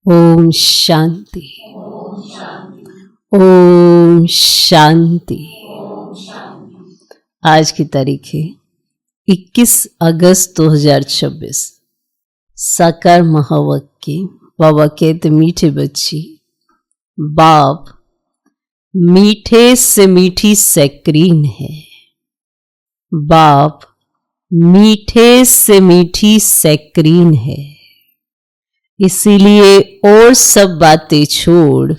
ओम शांति। ओम शांति। आज की तारीख है 21 अगस्त 2026। साकार महावाक्य। बाबा कहते मीठे बच्ची, बाप मीठे से मीठी सैक्रीन है। बाप मीठे से मीठी सैक्रीन है, इसीलिए और सब बातें छोड़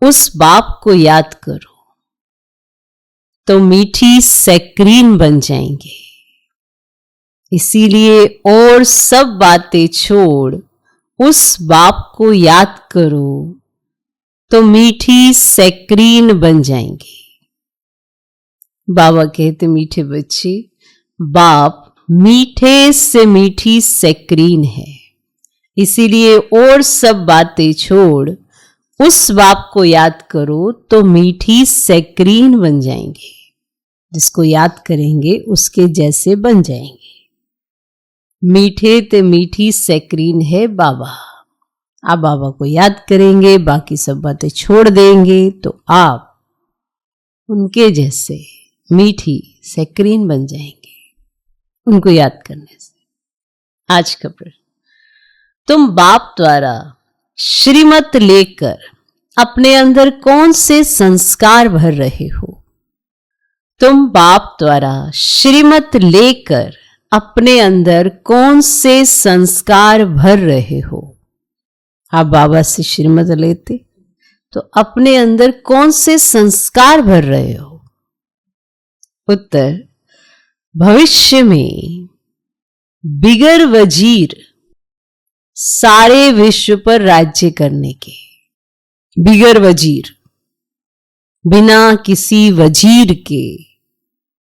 उस बाप को याद करो तो मीठी सैक्रीन बन जाएंगे। इसीलिए और सब बातें छोड़ उस बाप को याद करो तो मीठी सैक्रीन बन जाएंगे। बाबा कहते मीठे बच्चे, बाप मीठे से मीठी सैक्रीन है, इसीलिए और सब बातें छोड़ उस बाप को याद करो तो मीठी सैक्रीन बन जाएंगे। जिसको याद करेंगे उसके जैसे बन जाएंगे। मीठे ते मीठी सैक्रीन है बाबा। आप बाबा को याद करेंगे, बाकी सब बातें छोड़ देंगे तो आप उनके जैसे मीठी सैक्रीन बन जाएंगे उनको याद करने से। आज का प्रश्न, तुम बाप द्वारा श्रीमत लेकर अपने अंदर कौन से संस्कार भर रहे हो? तुम बाप द्वारा श्रीमत लेकर अपने अंदर कौन से संस्कार भर रहे हो? आप बाबा से श्रीमत लेते तो अपने अंदर कौन से संस्कार भर रहे हो? उत्तर, भविष्य में बिगर वजीर सारे विश्व पर राज्य करने के। बिगर वजीर, बिना किसी वजीर के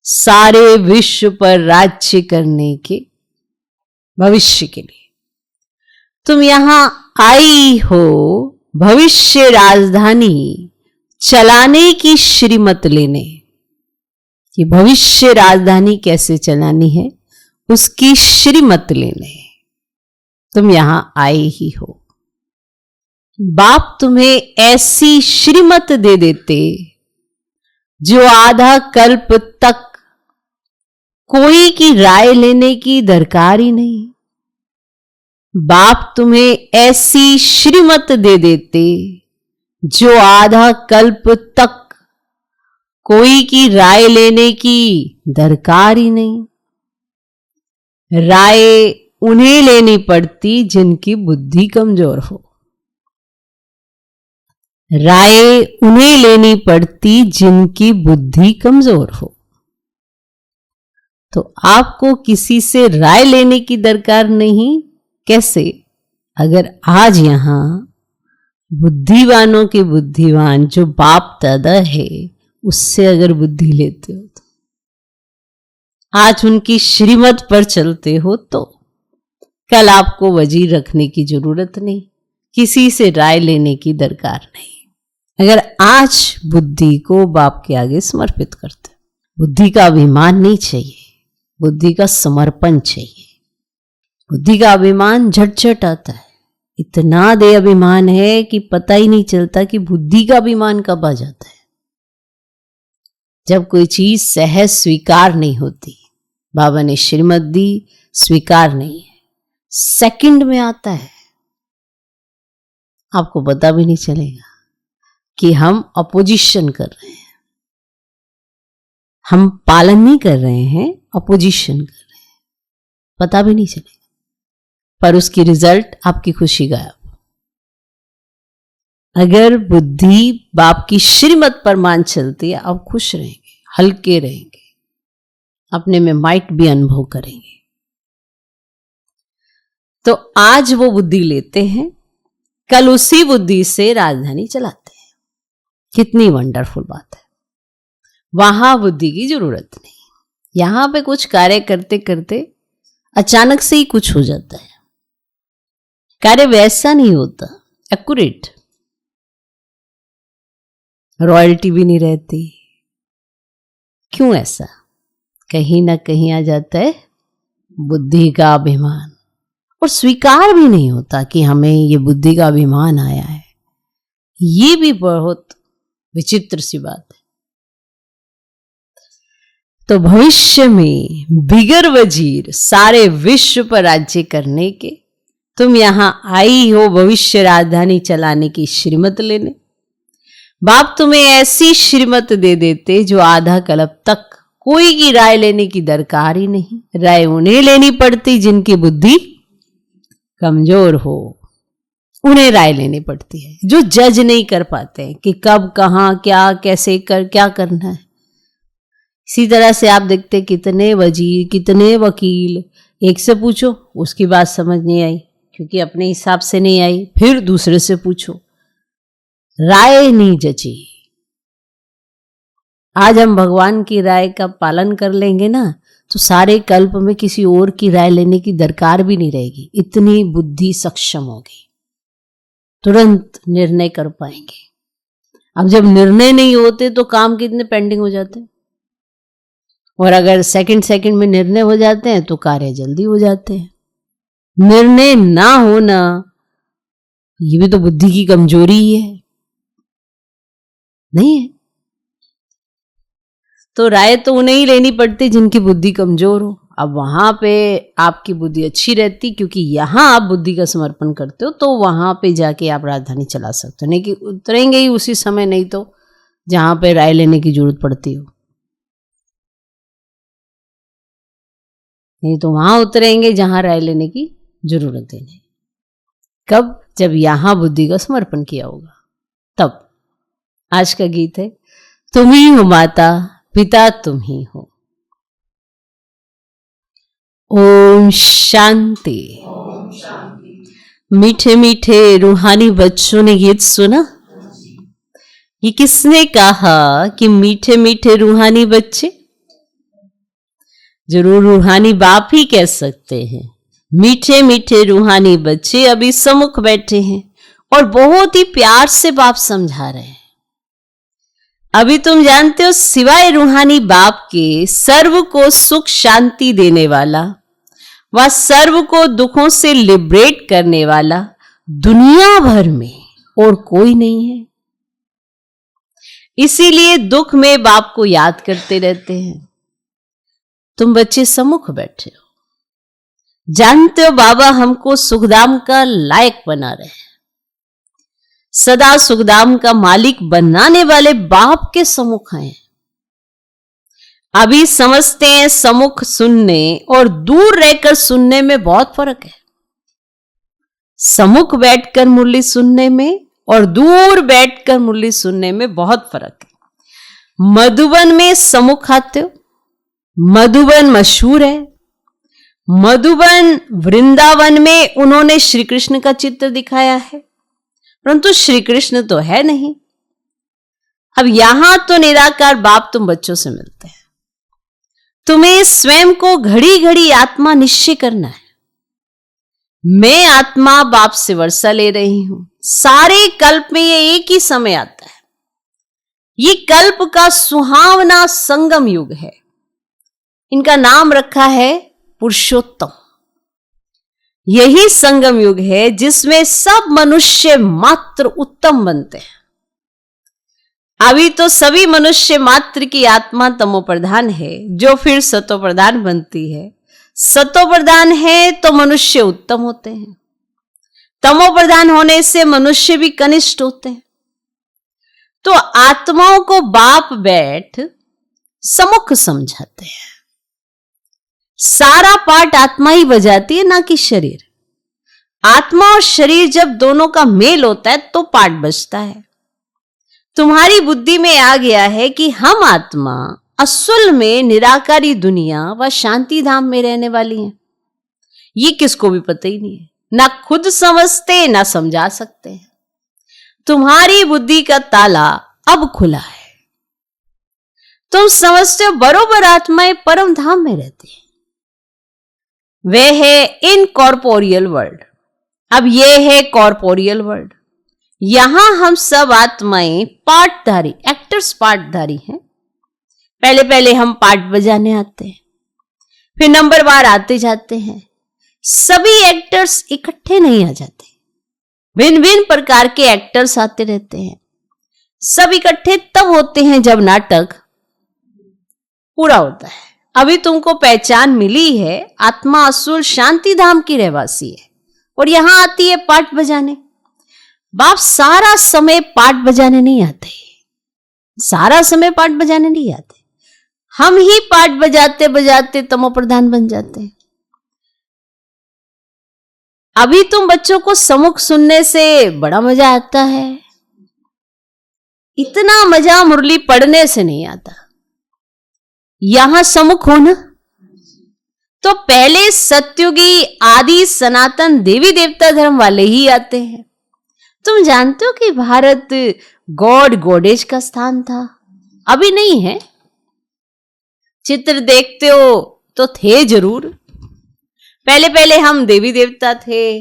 सारे विश्व पर राज्य करने के भविष्य के लिए तुम यहां आई हो। भविष्य राजधानी चलाने की श्रीमत लेने, कि भविष्य राजधानी कैसे चलानी है उसकी श्रीमत लेने तुम यहां आए ही हो। बाप तुम्हें ऐसी श्रीमत दे देते जो आधा कल्प तक कोई की राय लेने की दरकार ही नहीं। बाप तुम्हें ऐसी श्रीमत दे देते जो आधा कल्प तक कोई की राय लेने की दरकार ही नहीं। राय उन्हें लेनी पड़ती जिनकी बुद्धि कमजोर हो। राय उन्हें लेनी पड़ती जिनकी बुद्धि कमजोर हो। तो आपको किसी से राय लेने की दरकार नहीं। कैसे? अगर आज यहां बुद्धिवानों के बुद्धिवान जो बाप दादा है उससे अगर बुद्धि लेते हो तो, आज उनकी श्रीमत पर चलते हो तो कल आपको वजीर रखने की जरूरत नहीं, किसी से राय लेने की दरकार नहीं। अगर आज बुद्धि को बाप के आगे समर्पित करते, बुद्धि का अभिमान नहीं चाहिए, बुद्धि का समर्पण चाहिए। बुद्धि का अभिमान झट आता है, इतना दे अभिमान है कि पता ही नहीं चलता कि बुद्धि का अभिमान कब आ जाता है। जब कोई चीज सहज स्वीकार नहीं होती, बाबा ने श्रीमत दी, स्वीकार नहीं है, सेकंड में आता है, आपको पता भी नहीं चलेगा कि हम अपोजिशन कर रहे हैं, हम पालन नहीं कर रहे हैं, अपोजिशन कर रहे हैं, पता भी नहीं चलेगा। पर उसकी रिजल्ट आपकी खुशी गायब। अगर बुद्धि बाप की श्रीमत पर मान चलती है, आप खुश रहेंगे, हल्के रहेंगे, अपने में माइट भी अनुभव करेंगे। तो आज वो बुद्धि लेते हैं, कल उसी बुद्धि से राजधानी चलाते हैं। कितनी वंडरफुल बात है। वहां बुद्धि की जरूरत नहीं। यहां पे कुछ कार्य करते करते अचानक से ही कुछ हो जाता है। कार्य वैसा नहीं होता एक्यूरेट, रॉयल्टी भी नहीं रहती। क्यों ऐसा? कहीं ना कहीं आ जाता है बुद्धि का अभिमान, और स्वीकार भी नहीं होता कि हमें ये बुद्धि का अभिमान आया है। ये भी बहुत विचित्र सी बात है। तो भविष्य में बिगर वजीर सारे विश्व पर राज्य करने के तुम यहां आई हो भविष्य राजधानी चलाने की श्रीमत लेने। बाप तुम्हें ऐसी श्रीमत दे देते जो आधा कल्प तक कोई की राय लेने की दरकार ही नहीं। राय उन्हें लेनी पड़ती जिनकी बुद्धि कमजोर हो, उन्हें राय लेनी पड़ती है, जो जज नहीं कर पाते हैं कि कब कहां क्या कैसे क्या करना है। इसी तरह से आप देखते कितने वजीर कितने वकील, एक से पूछो उसकी बात समझ नहीं आई क्योंकि अपने हिसाब से नहीं आई, फिर दूसरे से पूछो, राय नहीं जची। आज हम भगवान की राय का पालन कर लेंगे ना तो सारे कल्प में किसी और की राय लेने की दरकार भी नहीं रहेगी। इतनी बुद्धि सक्षम होगी, तुरंत निर्णय कर पाएंगे। अब जब निर्णय नहीं होते तो काम कितने पेंडिंग हो जाते हैं, और अगर सेकंड में निर्णय हो जाते हैं तो कार्य जल्दी हो जाते हैं। निर्णय ना होना ये भी तो बुद्धि की कमजोरी ही है, नहीं है? तो राय तो उन्हें ही लेनी पड़ती जिनकी बुद्धि कमजोर हो। अब वहां पे आपकी बुद्धि अच्छी रहती क्योंकि यहां आप बुद्धि का समर्पण करते हो, तो वहां पे जाके आप राजधानी चला सकते हो। नहीं कि उतरेंगे ही उसी समय, नहीं तो जहां पे राय लेने की जरूरत पड़ती हो, नहीं तो वहां उतरेंगे जहां राय लेने की जरूरत ही नहीं। कब? जब यहां बुद्धि का समर्पण किया होगा तब। आज का गीत है, तुम ही हो माता पिता तुम ही हो। ओम शांति। मीठे मीठे रूहानी बच्चों ने गीत सुना। ये किसने कहा कि मीठे मीठे रूहानी बच्चे? जरूर रूहानी बाप ही कह सकते हैं। मीठे मीठे रूहानी बच्चे अभी सम्मुख बैठे हैं और बहुत ही प्यार से बाप समझा रहे हैं। अभी तुम जानते हो सिवाय रूहानी बाप के सर्व को सुख शांति देने वाला व सर्व को दुखों से लिबरेट करने वाला दुनिया भर में और कोई नहीं है। इसीलिए दुख में बाप को याद करते रहते हैं। तुम बच्चे सम्मुख बैठे हो, जानते हो बाबा हमको सुखधाम का लायक बना रहे हैं। सदा सुखधाम का मालिक बनाने वाले बाप के सम्मुख हैं। अभी समझते हैं सम्मुख सुनने और दूर रहकर सुनने में बहुत फर्क है। सम्मुख बैठकर मुरली सुनने में और दूर बैठकर मुरली सुनने में बहुत फर्क है। मधुबन में सम्मुख आते हो, मधुबन मशहूर है। मधुबन वृंदावन में उन्होंने श्री कृष्ण का चित्र दिखाया है, परंतु श्री कृष्ण तो है नहीं। अब यहां तो निराकार बाप तुम बच्चों से मिलते हैं। तुम्हें स्वयं को घड़ी घड़ी आत्मा निश्चय करना है। मैं आत्मा बाप से वर्षा ले रही हूं। सारे कल्प में ये एक ही समय आता है। ये कल्प का सुहावना संगम युग है। इनका नाम रखा है पुरुषोत्तम। यही संगम युग है जिसमें सब मनुष्य मात्र उत्तम बनते हैं। अभी तो सभी मनुष्य मात्र की आत्मा तमो प्रधान है, जो फिर सतो प्रधान बनती है। सतो प्रधान है तो मनुष्य उत्तम होते हैं, तमो प्रधान होने से मनुष्य भी कनिष्ठ होते हैं। तो आत्माओं को बाप बैठ सम्मुख समझाते हैं। सारा पाठ आत्मा ही बजाती है, ना कि शरीर। आत्मा और शरीर जब दोनों का मेल होता है तो पाठ बजता है। तुम्हारी बुद्धि में आ गया है कि हम आत्मा असल में निराकारी दुनिया व शांति धाम में रहने वाली हैं। ये किसको भी पता ही नहीं है, ना खुद समझते ना समझा सकते हैं। तुम्हारी बुद्धि का ताला अब खुला है। तुम समझते हो बरोबर आत्माएं परम धाम में रहती है। वह है इनकॉर्पोरियल वर्ल्ड। अब यह है कॉर्पोरियल वर्ल्ड। यहां हम सब आत्माएं पाठधारी, एक्टर्स पाठधारी हैं। पहले पहले हम पाठ बजाने आते हैं, फिर नंबर बार आते जाते हैं, सभी एक्टर्स इकट्ठे नहीं आ जाते, भिन्न भिन्न प्रकार के एक्टर्स आते रहते हैं। सब इकट्ठे तब होते हैं जब नाटक पूरा होता है। अभी तुमको पहचान मिली है, आत्मा असुर शांति धाम की रहवासी है और यहां आती है पाठ बजाने। बाप सारा समय पाठ बजाने नहीं आते, सारा समय पाठ बजाने नहीं आते। हम ही पाठ बजाते बजाते तमो प्रधान बन जाते हैं। अभी तुम बच्चों को सम्मुख सुनने से बड़ा मजा आता है, इतना मजा मुरली पढ़ने से नहीं आता। यहां सम्मुख हो ना, तो पहले सत्युगी आदि सनातन देवी देवता धर्म वाले ही आते हैं। तुम जानते हो कि भारत गॉड गॉडेज का स्थान था, अभी नहीं है। चित्र देखते हो तो थे जरूर, पहले पहले हम देवी देवता थे।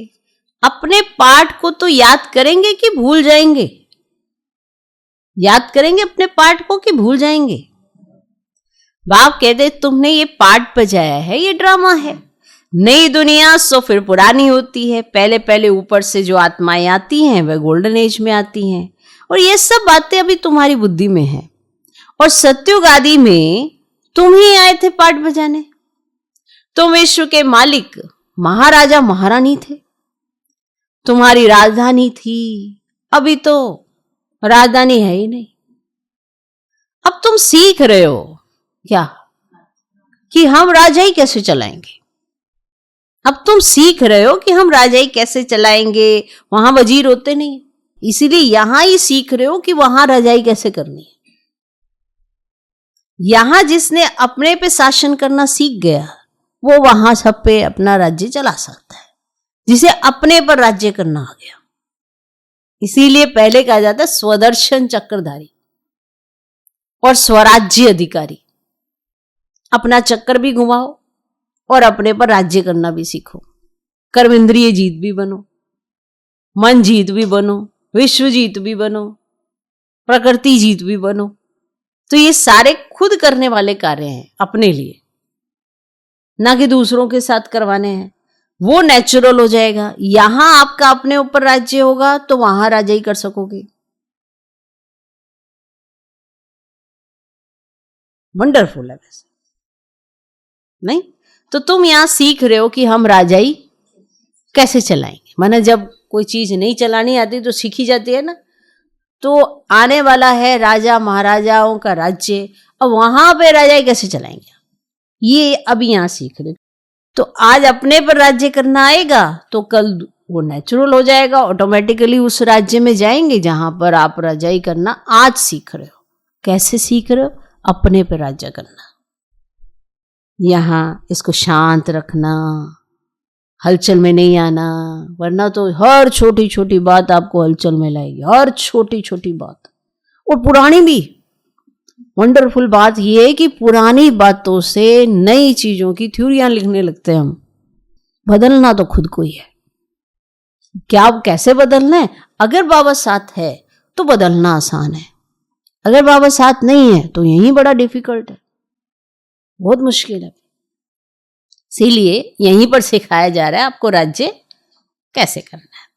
अपने पाठ को तो याद करेंगे कि भूल जाएंगे? याद करेंगे अपने पाठ को कि भूल जाएंगे? बाप कहते तुमने ये पाठ बजाया है, ये ड्रामा है। नई दुनिया सो फिर पुरानी होती है। पहले पहले ऊपर से जो आत्माएं आती हैं वह गोल्डन एज में आती हैं, और ये सब बातें अभी तुम्हारी बुद्धि में है। और सत्युग आदि में तुम ही आए थे पाठ बजाने। तुम विश्व के मालिक महाराजा महारानी थे, तुम्हारी राजधानी थी। अभी तो राजधानी है ही नहीं। अब तुम सीख रहे हो क्या कि हम राजाई कैसे चलाएंगे? अब तुम सीख रहे हो कि हम राजाई कैसे चलाएंगे। वहां वजीर होते नहीं, इसीलिए यहां ही सीख रहे हो कि वहां राजाई कैसे करनी है। यहां जिसने अपने पे शासन करना सीख गया वो वहां सब पे अपना राज्य चला सकता है, जिसे अपने पर राज्य करना आ गया। इसीलिए पहले कहा जाता है स्वदर्शन चक्रधारी और स्वराज्य अधिकारी। अपना चक्कर भी घुमाओ और अपने पर राज्य करना भी सीखो। कर्म इंद्रिय जीत भी बनो, मन जीत भी बनो, विश्व जीत भी बनो, प्रकृति जीत भी बनो। तो ये सारे खुद करने वाले कार्य हैं अपने लिए, ना कि दूसरों के साथ करवाने हैं। वो नेचुरल हो जाएगा। यहां आपका अपने ऊपर राज्य होगा तो वहां राजाई कर सकोगे। वंडरफुल है वैसे, नहीं? तो तुम यहां सीख रहे हो कि हम राजाई कैसे चलाएंगे। माना जब कोई चीज नहीं चलानी आती तो सीखी जाती है ना। तो आने वाला है राजा महाराजाओं का राज्य, अब वहां पे राजाई कैसे चलाएंगे, ये अभी यहां सीख रहे। तो आज अपने पर राज्य करना आएगा तो कल वो नेचुरल हो जाएगा, ऑटोमेटिकली उस राज्य में जाएंगे जहां पर आप राजाई करना आज सीख रहे हो। कैसे सीख रहे हो? अपने पर राज्य करना। यहां इसको शांत रखना, हलचल में नहीं आना, वरना तो हर छोटी छोटी बात आपको हलचल में लाएगी। हर छोटी छोटी बात, और पुरानी भी। वंडरफुल बात यह है कि पुरानी बातों से नई चीजों की थ्योरियां लिखने लगते हैं हम। बदलना तो खुद को ही है। क्या कैसे बदलना है? अगर बाबा साथ है तो बदलना आसान है, अगर बाबा साथ नहीं है तो यही बड़ा डिफिकल्ट है, बहुत मुश्किल है। इसीलिए यहीं पर सिखाया जा रहा है आपको राज्य कैसे करना है।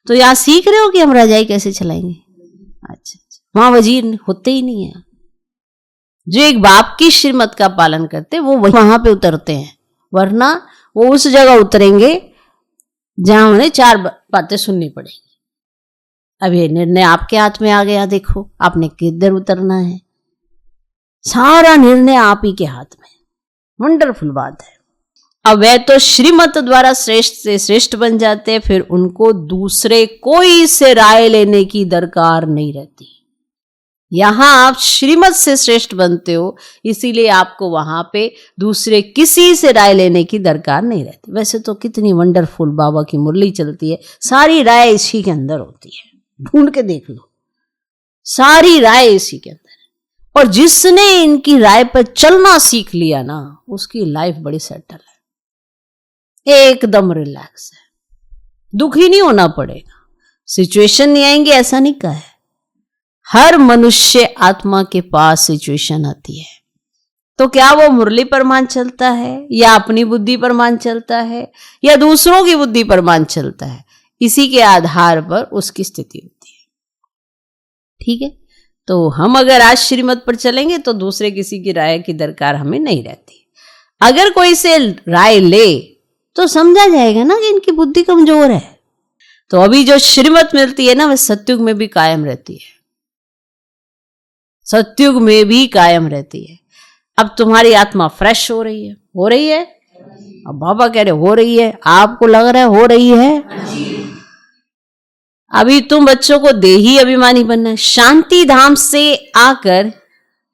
तो यहां सीख रहे हो कि हम राजाई कैसे चलाएंगे। अच्छा, वहां वजीर होते ही नहीं है। जो एक बाप की श्रीमत का पालन करते वो वहां पे उतरते हैं, वरना वो उस जगह उतरेंगे जहां उन्हें चार बातें सुननी पड़ेगी। अब ये निर्णय आपके हाथ में आ गया। देखो आपने किधर उतरना है, सारा निर्णय आप ही के हाथ में। वंडरफुल बात है। अब वह तो श्रीमत द्वारा श्रेष्ठ से श्रेष्ठ बन जाते हैं, फिर उनको दूसरे कोई से राय लेने की दरकार नहीं रहती। यहां आप श्रीमत से श्रेष्ठ बनते हो, इसीलिए आपको वहां पे दूसरे किसी से राय लेने की दरकार नहीं रहती। वैसे तो कितनी वंडरफुल बाबा की मुरली चलती है, सारी राय इसी के अंदर होती है। ढूंढ के देख लो, सारी राय इसी के अंदर है। और जिसने इनकी राय पर चलना सीख लिया ना, उसकी लाइफ बड़ी सेटल है, एकदम रिलैक्स है, दुखी नहीं होना पड़ेगा, सिचुएशन नहीं आएंगे ऐसा नहीं कहा है। हर मनुष्य आत्मा के पास सिचुएशन आती है, तो क्या वो मुरली पर मान चलता है, या अपनी बुद्धि पर मान चलता है, या दूसरों की बुद्धि पर मान चलता है? इसी के आधार पर उसकी स्थिति होती है। ठीक है, तो हम अगर आज श्रीमत पर चलेंगे तो दूसरे किसी की राय की दरकार हमें नहीं रहती। अगर कोई से राय ले तो समझा जाएगा ना कि इनकी बुद्धि कमजोर है। तो अभी जो श्रीमत मिलती है ना, वह सतयुग में भी कायम रहती है, सतयुग में भी कायम रहती है। अब तुम्हारी आत्मा फ्रेश हो रही है, हो रही है? अब बाबा कह रहे हो रही है, आपको लग रहा है हो रही है? अभी तुम बच्चों को देही अभिमानी बनना है। शांति धाम से आकर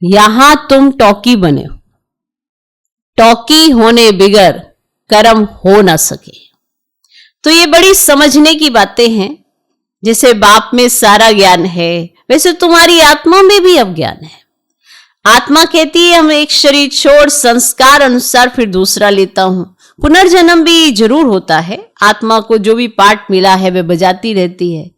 यहां तुम टॉकी बने हो। टॉकी होने बिगर कर्म हो ना सके। तो ये बड़ी समझने की बातें हैं। जैसे बाप में सारा ज्ञान है, वैसे तुम्हारी आत्मा में भी अब ज्ञान है। आत्मा कहती है हम एक शरीर छोड़ संस्कार अनुसार फिर दूसरा लेता हूं। पुनर्जन्म भी जरूर होता है। आत्मा को जो भी पाठ मिला है वह बजाती रहती है।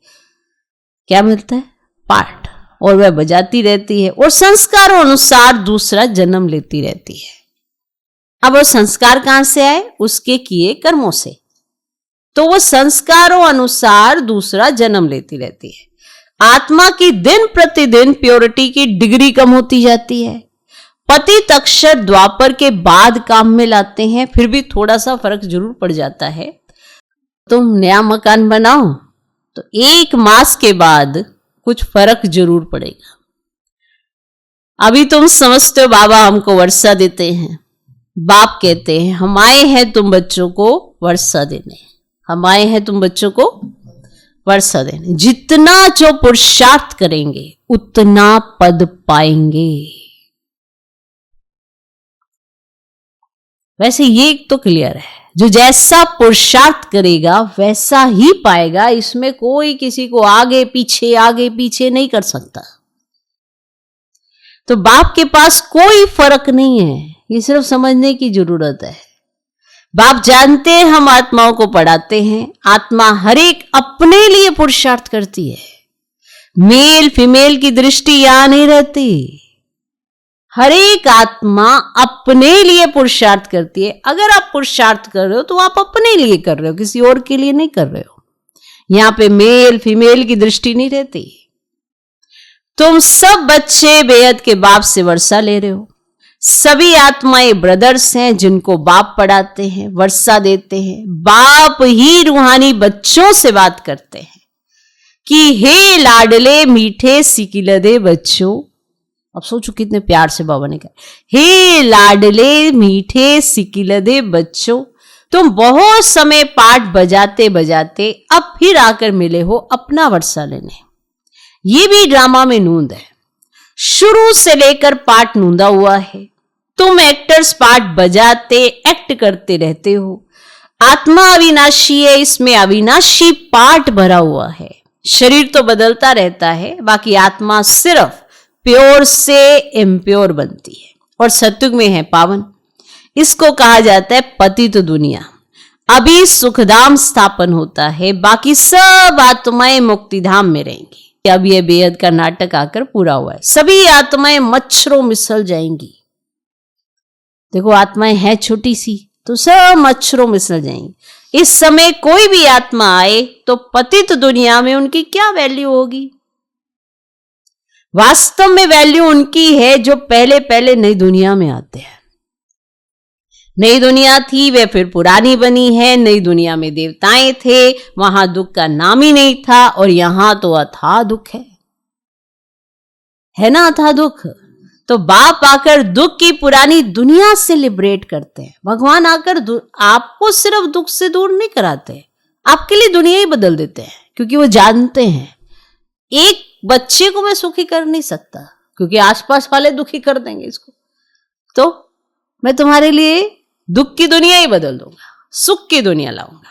क्या मिलता है? पाठ। और वह बजाती रहती है और संस्कारों अनुसार दूसरा जन्म लेती रहती है। अब वो संस्कार कहां से आए? उसके किए कर्मों से। तो वो संस्कारों अनुसार दूसरा जन्म लेती रहती है। आत्मा की दिन प्रतिदिन प्योरिटी की डिग्री कम होती जाती है। पतित अक्षर द्वापर के बाद काम में लाते हैं, फिर भी थोड़ा सा फर्क जरूर पड़ जाता है। तुम नया मकान बनाओ तो 1 मास के बाद कुछ फर्क जरूर पड़ेगा। अभी तुम समझते हो बाबा हमको वर्षा देते हैं। बाप कहते हैं हम आए हैं तुम बच्चों को वर्षा देने, हम आए हैं तुम बच्चों को वर्षा देने। जितना जो पुरुषार्थ करेंगे उतना पद पाएंगे। वैसे ये तो क्लियर है, जो जैसा पुरुषार्थ करेगा वैसा ही पाएगा। इसमें कोई किसी को आगे पीछे नहीं कर सकता। तो बाप के पास कोई फर्क नहीं है, ये सिर्फ समझने की जरूरत है। बाप जानते हैं हम आत्माओं को पढ़ाते हैं। आत्मा हर एक अपने लिए पुरुषार्थ करती है। मेल फीमेल की दृष्टि यहां नहीं रहती। हर एक आत्मा अपने लिए पुरुषार्थ करती है। अगर आप पुरुषार्थ कर रहे हो तो आप अपने लिए कर रहे हो, किसी और के लिए नहीं कर रहे हो। यहां पे मेल फीमेल की दृष्टि नहीं रहती। तुम सब बच्चे बेहद के बाप से वर्षा ले रहे हो। सभी आत्माएं ब्रदर्स हैं जिनको बाप पढ़ाते हैं, वर्षा देते हैं। बाप ही रूहानी बच्चों से बात करते हैं कि हे लाडले मीठे सिकिलदे बच्चों। अब सोचो कितने प्यार से बाबा ने कहा, हे लाडले मीठे सिकिलदे बच्चों, तुम बहुत समय पाठ बजाते बजाते अब फिर आकर मिले हो अपना वर्षा लेने। ये भी ड्रामा में नूंद है। शुरू से लेकर पाठ नूंदा हुआ है। तुम एक्टर्स पार्ट बजाते एक्ट करते रहते हो। आत्मा अविनाशी है, इसमें अविनाशी पार्ट भरा हुआ है। शरीर तो बदलता रहता है, बाकी आत्मा सिर्फ प्योर से इम्प्योर बनती है और सत्युग में है पावन। इसको कहा जाता है पतित दुनिया। अभी सुखधाम स्थापन होता है, बाकी सब आत्माएं मुक्तिधाम में रहेंगी। अब यह बेहद का नाटक आकर पूरा हुआ है। सभी आत्माएं मच्छरों मिसल जाएंगी। देखो आत्माएं हैं छोटी सी, तो सब मच्छरों मिसल जाएंगी। इस समय कोई भी आत्मा आए तो पतित दुनिया में उनकी क्या वैल्यू होगी? वास्तव में वैल्यू उनकी है जो पहले पहले नई दुनिया में आते हैं। नई दुनिया थी, वे फिर पुरानी बनी है। नई दुनिया में देवताएं थे, वहां दुख का नाम ही नहीं था, और यहां तो अथाह दुख है ना, अथाह दुख। तो बाप आकर दुख की पुरानी दुनिया से लिबरेट करते हैं। भगवान आकर आपको सिर्फ दुख से दूर नहीं कराते, आपके लिए दुनिया ही बदल देते हैं, क्योंकि वो जानते हैं एक बच्चे को मैं सुखी कर नहीं सकता, क्योंकि आसपास वाले दुखी कर देंगे इसको, तो मैं तुम्हारे लिए दुख की दुनिया ही बदल दूंगा, सुख की दुनिया लाऊंगा।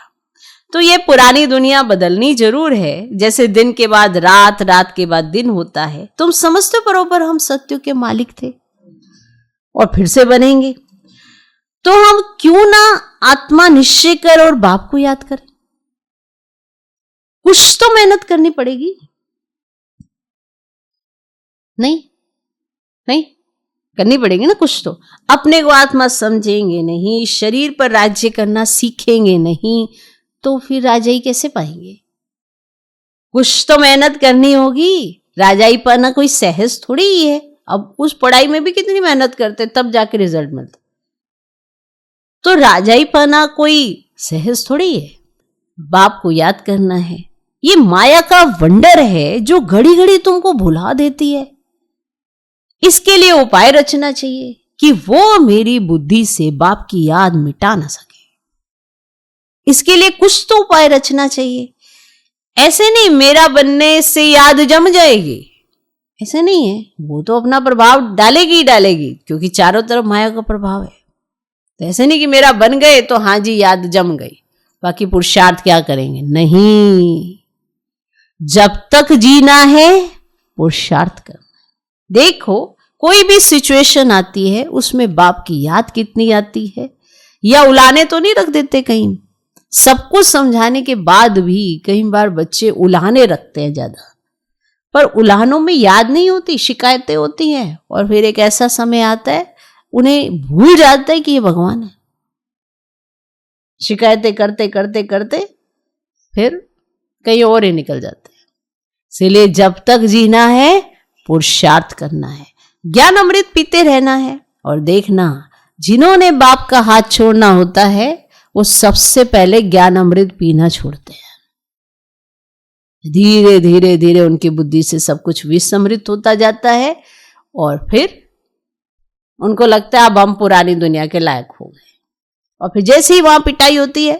तो ये पुरानी दुनिया बदलनी जरूर है। जैसे दिन के बाद रात, रात के बाद दिन होता है। तुम समझते हो बरोबर हम सत्य के मालिक थे और फिर से बनेंगे। तो हम क्यों ना आत्मा निश्चय कर और बाप को याद करें। कुछ तो मेहनत करनी पड़ेगी। नहीं नहीं, करनी पड़ेगी ना कुछ तो। अपने को आत्मा समझेंगे नहीं, शरीर पर राज्य करना सीखेंगे नहीं, तो फिर राजाई कैसे पाएंगे? कुछ तो मेहनत करनी होगी। राजाई पाना कोई सहज थोड़ी ही है। अब उस पढ़ाई में भी कितनी मेहनत करते तब जाके रिजल्ट मिलता। तो राजाई पाना कोई सहज थोड़ी है। बाप को याद करना है। ये माया का वंडर है जो घड़ी घड़ी तुमको भुला देती है। इसके लिए उपाय रचना चाहिए कि वो मेरी बुद्धि से बाप की याद मिटा ना सके। इसके लिए कुछ तो उपाय रचना चाहिए। ऐसे नहीं मेरा बनने से याद जम जाएगी, ऐसे नहीं है। वो तो अपना प्रभाव डालेगी ही डालेगी, क्योंकि चारों तरफ माया का प्रभाव है। तो ऐसे नहीं कि मेरा बन गए तो हाँ जी याद जम गई, बाकी पुरुषार्थ क्या करेंगे? नहीं, जब तक जीना है पुरुषार्थ करना। देखो कोई भी सिचुएशन आती है उसमें बाप की याद कितनी आती है, या उलाने तो नहीं रख देते कहीं। सब कुछ समझाने के बाद भी कई बार बच्चे उलाने रखते हैं ज्यादा, पर उलानों में याद नहीं होती, शिकायतें होती हैं। और फिर एक ऐसा समय आता है उन्हें भूल जाता है कि ये भगवान है। शिकायतें करते करते करते फिर कहीं और ही निकल जाते हैं। इसलिए जब तक जीना है पुरुषार्थ करना है, ज्ञान अमृत पीते रहना है। और देखना जिन्होंने बाप का हाथ छोड़ना होता है वो सबसे पहले ज्ञान अमृत पीना छोड़ते हैं। धीरे धीरे धीरे उनकी बुद्धि से सब कुछ विस्मृत होता जाता है और फिर उनको लगता है अब हम पुरानी दुनिया के लायक हो गए। और फिर जैसे ही वहां पिटाई होती है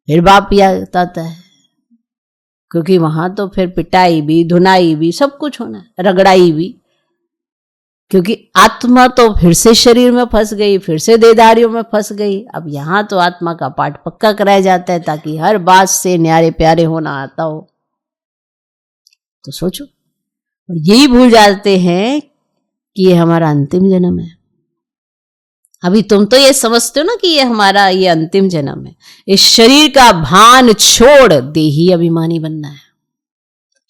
फिर बाप याद आता है, क्योंकि वहां तो फिर पिटाई भी, धुनाई भी, सब कुछ होना है, रगड़ाई भी। क्योंकि आत्मा तो फिर से शरीर में फंस गई, फिर से देहधारियों में फंस गई। अब यहां तो आत्मा का पाठ पक्का कराया जाता है ताकि हर बात से न्यारे प्यारे होना आता हो। तो सोचो, यही भूल जाते हैं कि ये हमारा अंतिम जन्म है। अभी तुम तो ये समझते हो ना कि ये हमारा ये अंतिम जन्म है। इस शरीर का भान छोड़ देही अभिमानी बनना है।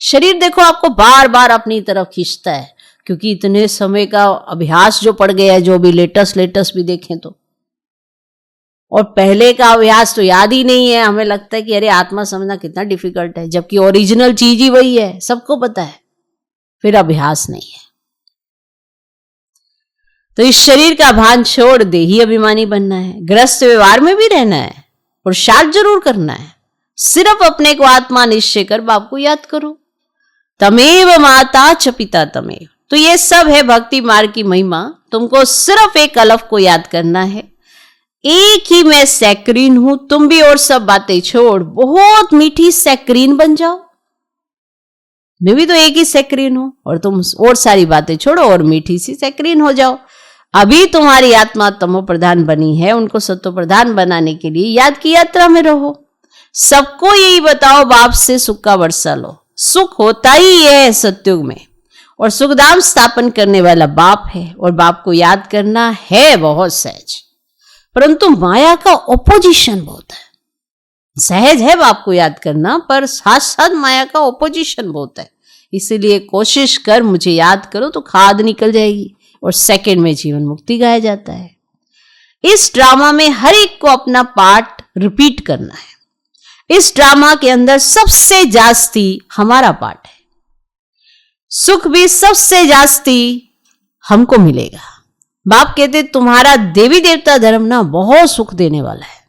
शरीर देखो आपको बार बार अपनी तरफ खींचता है, क्योंकि इतने समय का अभ्यास जो पड़ गया है, जो भी लेटेस्ट भी देखें तो। और पहले का अभ्यास तो याद ही नहीं है। हमें लगता है कि अरे आत्मा समझना कितना डिफिकल्ट है, जबकि ओरिजिनल चीज ही वही है, सबको पता है, फिर अभ्यास नहीं है। तो इस शरीर का भान छोड़ देही अभिमानी बनना है। गृहस्थ व्यवहार में भी रहना है, पुरुषार्थ जरूर करना है। सिर्फ अपने को आत्मा निश्चय कर बाप को याद करो। तमेव माता च पिता तमेव। तो ये सब है भक्ति मार्ग की महिमा। तुमको सिर्फ एक अलफ को याद करना है। एक ही मैं सैक्रीन हूं, तुम भी और सब बातें छोड़ बहुत मीठी सैक्रीन बन जाओ। मैं भी तो एक ही सैक्रीन हूं और तुम और सारी बातें छोड़ो और मीठी सी सैक्रीन हो जाओ। अभी तुम्हारी आत्मा तमो प्रधान बनी है, उनको सत्व प्रधान बनाने के लिए याद की यात्रा में रहो। सबको यही बताओ, बाप से सुख का वर्षा लो। सुख होता ही है सत्युग में, और सुखधाम स्थापन करने वाला बाप है। और बाप को याद करना है बहुत सहज, परंतु माया का ओपोजिशन बहुत है। सहज है बाप को याद करना, पर साथ साथ माया का ओपोजिशन बहुत है। इसीलिए कोशिश कर मुझे याद करो तो खाद निकल जाएगी और सेकंड में जीवन मुक्ति गाया जाता है। इस ड्रामा में हर एक को अपना पार्ट रिपीट करना है। इस ड्रामा के अंदर सबसे जास्ती हमारा पार्ट है। सुख भी सबसे जास्ती हमको मिलेगा। बाप कहते तुम्हारा देवी देवता धर्म ना बहुत सुख देने वाला है,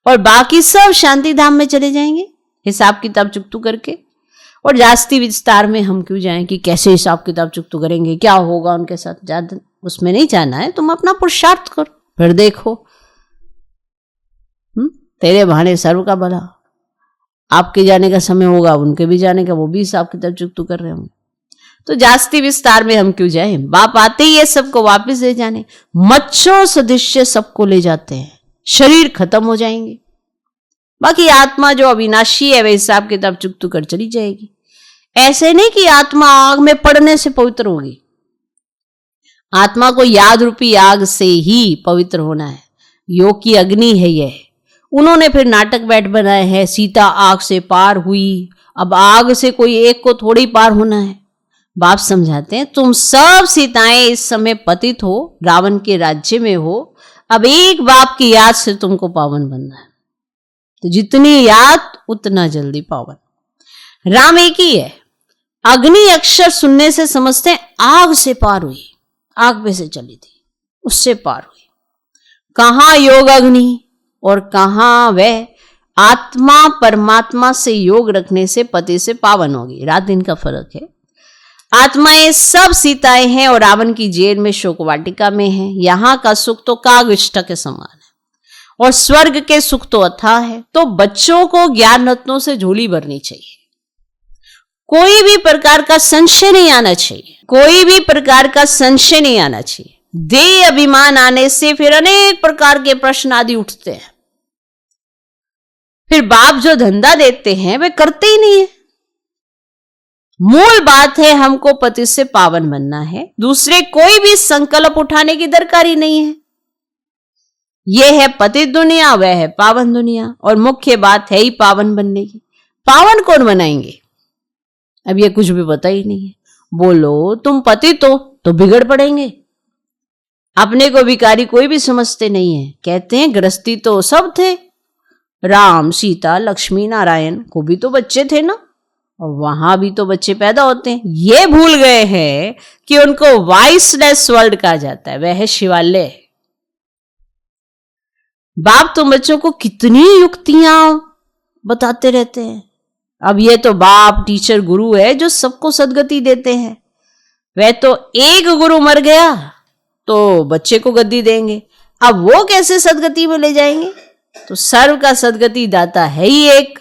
और बाकी सब शांति धाम में चले जाएंगे हिसाब किताब चुकतू करके। और जास्ती विस्तार में हम क्यों जाएं कि कैसे हिसाब किताब चुकतू करेंगे, क्या होगा उनके साथ, ज्यादा उसमें नहीं जाना है। तुम अपना पुरुषार्थ करो, फिर देखो तेरे बहाने सर्व का भला। आपके जाने का समय होगा, उनके भी जाने का, वो भी हिसाब किताब चुकतू कर रहे होंगे। तो जास्ती विस्तार में हम क्यों जाएं? बाप आते ही ये सबको वापस ले जाने। मच्छरों सदृश्य सबको ले जाते हैं, शरीर खत्म हो जाएंगे। बाकी आत्मा जो अविनाशी है वे हिसाब किताब चुकतू कर चली जाएगी। ऐसे नहीं कि आत्मा आग में पड़ने से पवित्र होगी। आत्मा को याद रूपी आग से ही पवित्र होना है। योग की अग्नि है यह। उन्होंने फिर नाटक बैठ बनाए हैं, सीता आग से पार हुई। अब आग से कोई एक को थोड़ी पार होना है। बाप समझाते हैं तुम सब सीताएं इस समय पतित हो, रावण के राज्य में हो, अब एक बाप की याद से तुमको पावन बनना है। तो जितनी याद उतना जल्दी पावन। राम एक ही है। अग्नि अक्षर सुनने से समझते हैं आग से पार हुई, आग में से चली थी, उससे पार हुई। कहां योग अग्नि और कहां वह आत्मा परमात्मा से योग रखने से पति से पावन होगी। रात दिन का फर्क है। आत्माएं सब सीताएं हैं और रावण की जेल में शोक वाटिका में है। यहां का सुख तो कागविष्ठा के समान है और स्वर्ग के सुख तो अथाह है। तो बच्चों को ज्ञान रत्नों से झोली भरनी चाहिए। कोई भी प्रकार का संशय नहीं आना चाहिए, कोई भी प्रकार का संशय नहीं आना चाहिए। देह अभिमान आने से फिर अनेक प्रकार के प्रश्न आदि उठते हैं। फिर बाप जो धंधा देते हैं वे करते ही नहीं है। मूल बात है हमको पति से पावन बनना है, दूसरे कोई भी संकल्प उठाने की दरकार ही नहीं है। यह है पतित दुनिया, वह है पावन दुनिया, और मुख्य बात है ही पावन बनने की। पावन कौन बनाएंगे, अब ये कुछ भी पता ही नहीं है। बोलो तुम पतित हो तो बिगड़ पड़ेंगे। अपने को भिखारी कोई भी समझते नहीं है। कहते हैं गृहस्थी तो सब थे, राम सीता लक्ष्मी नारायण को भी तो बच्चे थे ना, और वहां भी तो बच्चे पैदा होते हैं। ये भूल गए हैं कि उनको वाइसनेस वर्ल्ड कहा जाता है, वह है शिवालय। बाप तो बच्चों को कितनी युक्तियां बताते रहते हैं। अब ये तो बाप टीचर गुरु है जो सबको सदगति देते हैं। वह तो एक गुरु मर गया तो बच्चे को गद्दी देंगे, अब वो कैसे सदगति में ले जाएंगे। तो सर्व का सदगति दाता है ही एक।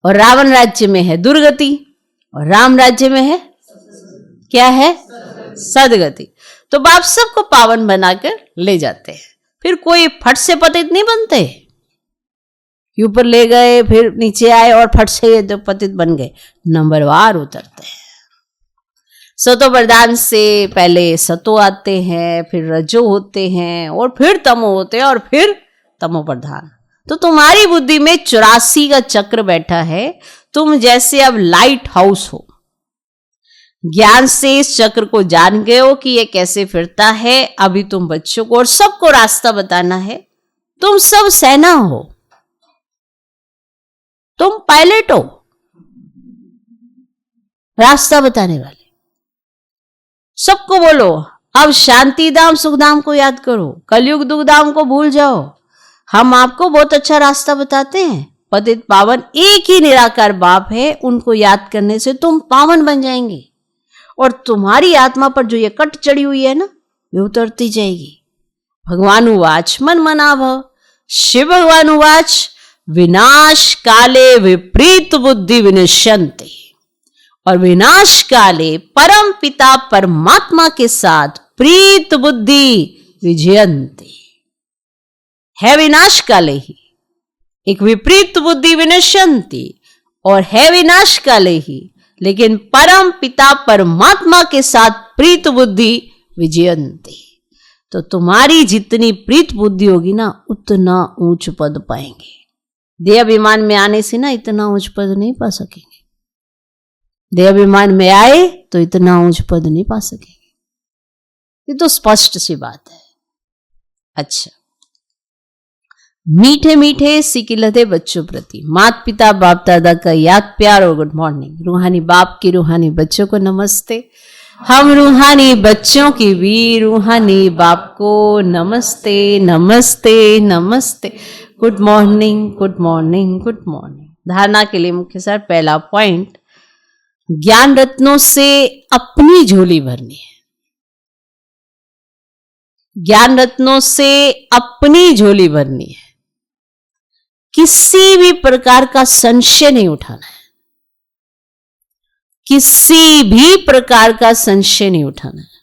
और रावण राज्य में है दुर्गति और राम राज्य में है क्या है, सदगति। तो बाप सबको पावन बनाकर ले जाते हैं। फिर कोई फट से पतित नहीं बनते, ऊपर ले गए फिर नीचे आए और फट से ये तो पतित बन गए, नंबरवार उतरते हैं। सतो प्रधान से पहले सतो आते हैं, फिर रजो होते हैं और फिर तमो होते हैं और फिर तमो प्रधान। तो तुम्हारी बुद्धि में 84 का चक्र बैठा है। तुम जैसे अब लाइट हाउस हो, ज्ञान से इस चक्र को जान गए हो कि ये कैसे फिरता है। अभी तुम बच्चों को और सबको रास्ता बताना है। तुम सब सेना हो, तुम पायलट हो, रास्ता बताने वाले। सबको बोलो अब शांति धाम सुख धाम को याद करो, कलयुग दुख धाम को भूल जाओ। हम आपको बहुत अच्छा रास्ता बताते हैं। पतित पावन एक ही निराकार बाप है, उनको याद करने से तुम पावन बन जाएंगे और तुम्हारी आत्मा पर जो ये कट चढ़ी हुई है ना, वे उतरती जाएगी। भगवान उवाच मन मनाभ, शिव भगवान उवाच विनाश काले विपरीत बुद्धि विनश्यन्ते, और विनाश काले परम पिता परमात्मा के साथ प्रीत बुद्धि विजयन्ते। है विनाश काले ही, एक विपरीत बुद्धि विनश्यन्ति, और है विनाश काले ही, लेकिन परम पिता परमात्मा के साथ प्रीत बुद्धि विजयन्ति। तो तुम्हारी जितनी प्रीत बुद्धि होगी ना, उतना ऊंच पद पाएंगे। देह अभिमान में आने से ना इतना ऊंच पद नहीं पा सकेंगे। देह अभिमान में आए तो इतना ऊंच पद नहीं पा सकेंगे। ये तो स्पष्ट सी बात है। अच्छा, मीठे मीठे सिकिलते बच्चों प्रति माता पिता बाप दादा का याद प्यार और गुड मॉर्निंग। रूहानी बाप की रूहानी बच्चों को नमस्ते। हम रूहानी बच्चों की भी रूहानी बाप को नमस्ते नमस्ते नमस्ते। Good morning good morning good morning. धारणा के लिए मुख्य सार पहला पॉइंट, ज्ञान रत्नों से अपनी झोली भरनी है। ज्ञान रत्नों से अपनी झोली भरनी है। किसी भी प्रकार का संशय नहीं उठाना है, किसी भी प्रकार का संशय नहीं उठाना है।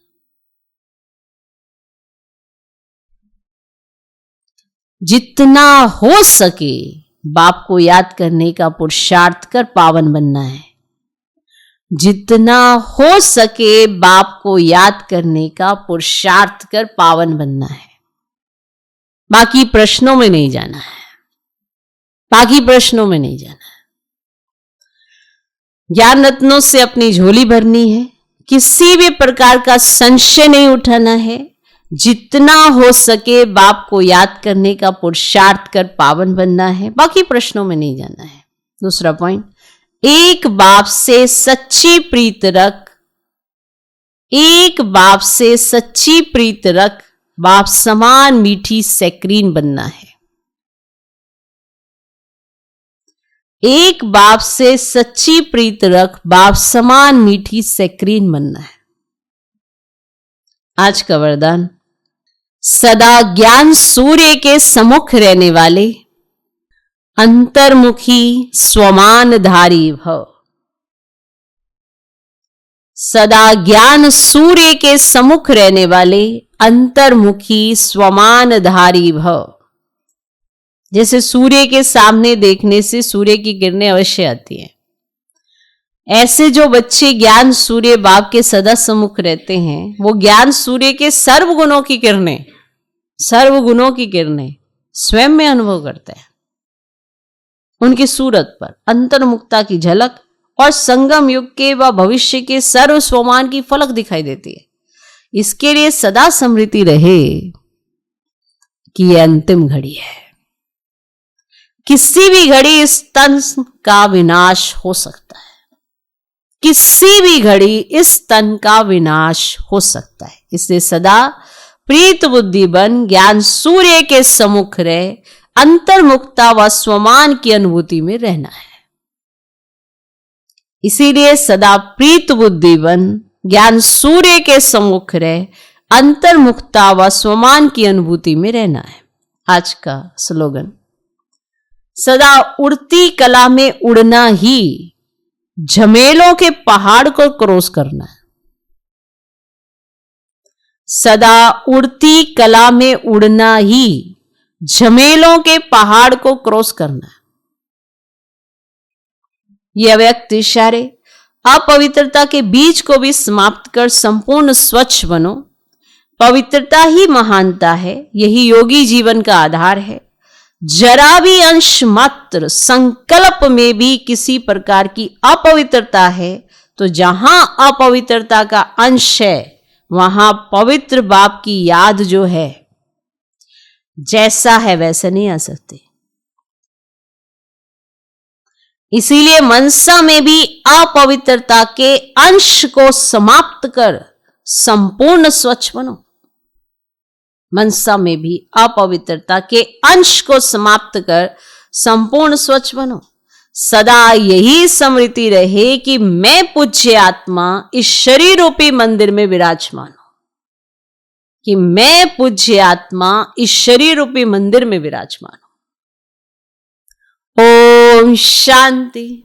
जितना हो सके बाप को याद करने का पुरुषार्थ कर पावन बनना है। जितना हो सके बाप को याद करने का पुरुषार्थ कर पावन बनना है। बाकी प्रश्नों में नहीं जाना है, बाकी प्रश्नों में नहीं जाना है। ज्ञान रत्नों से अपनी झोली भरनी है, किसी भी प्रकार का संशय नहीं उठाना है, जितना हो सके बाप को याद करने का पुरुषार्थ कर पावन बनना है, बाकी प्रश्नों में नहीं जाना है। दूसरा पॉइंट, एक बाप से सच्ची प्रीत रख, एक बाप से सच्ची प्रीत रख, बाप समान मीठी सैक्रीन बनना है। एक बाप से सच्ची प्रीत रख, बाप समान मीठी सैक्रीन बनना है। आज का वरदान, सदा ज्ञान सूर्य के सम्मुख रहने वाले अंतर्मुखी स्वमानधारी भव। सदा ज्ञान सूर्य के सम्मुख रहने वाले अंतर्मुखी स्वमानधारी भव। जैसे सूर्य के सामने देखने से सूर्य की किरणें अवश्य आती हैं, ऐसे जो बच्चे ज्ञान सूर्य बाप के सदा सम्मुख रहते हैं, वो ज्ञान सूर्य के सर्वगुणों की किरणें, सर्वगुणों की किरणें स्वयं में अनुभव करते हैं। उनकी सूरत पर अंतर्मुखता की झलक और संगम युग के व भविष्य के सर्व स्वमान की फलक दिखाई देती है। इसके लिए सदा स्मृति रहे कि यह अंतिम घड़ी है। किसी भी घड़ी इस तन का विनाश हो सकता है, किसी भी घड़ी इस तन का विनाश हो सकता है। इसलिए सदा प्रीत बुद्धि बन ज्ञान सूर्य के सम्मुख रहे, अंतर्मुखता व स्वमान की अनुभूति में रहना है। इसीलिए सदा प्रीत बुद्धि बन ज्ञान सूर्य के सम्मुख रहे, अंतर्मुखता व स्वमान की अनुभूति में रहना है। आज का स्लोगन, सदा उड़ती कला में उड़ना ही झमेलों के पहाड़ को क्रॉस करना है। सदा उड़ती कला में उड़ना ही झमेलों के पहाड़ को क्रॉस करना है। यह अव्यक्त इशारे अपवित्रता के बीज को भी समाप्त कर संपूर्ण स्वच्छ बनो। पवित्रता ही महानता है, यही योगी जीवन का आधार है। जरा भी अंश मात्र संकल्प में भी किसी प्रकार की अपवित्रता है तो जहां अपवित्रता का अंश है वहां पवित्र बाप की याद जो है, जैसा है वैसा नहीं आ सकती। इसीलिए मनसा में भी अपवित्रता के अंश को समाप्त कर संपूर्ण स्वच्छ बनो। मनसा में भी अपवित्रता के अंश को समाप्त कर संपूर्ण स्वच्छ बनो। सदा यही स्मृति रहे कि मैं पूज्य आत्मा इस शरीर रूपी मंदिर में विराजमान हूं, कि मैं पूज्य आत्मा इस शरीर रूपी मंदिर में विराजमान हूं। ओम शांति।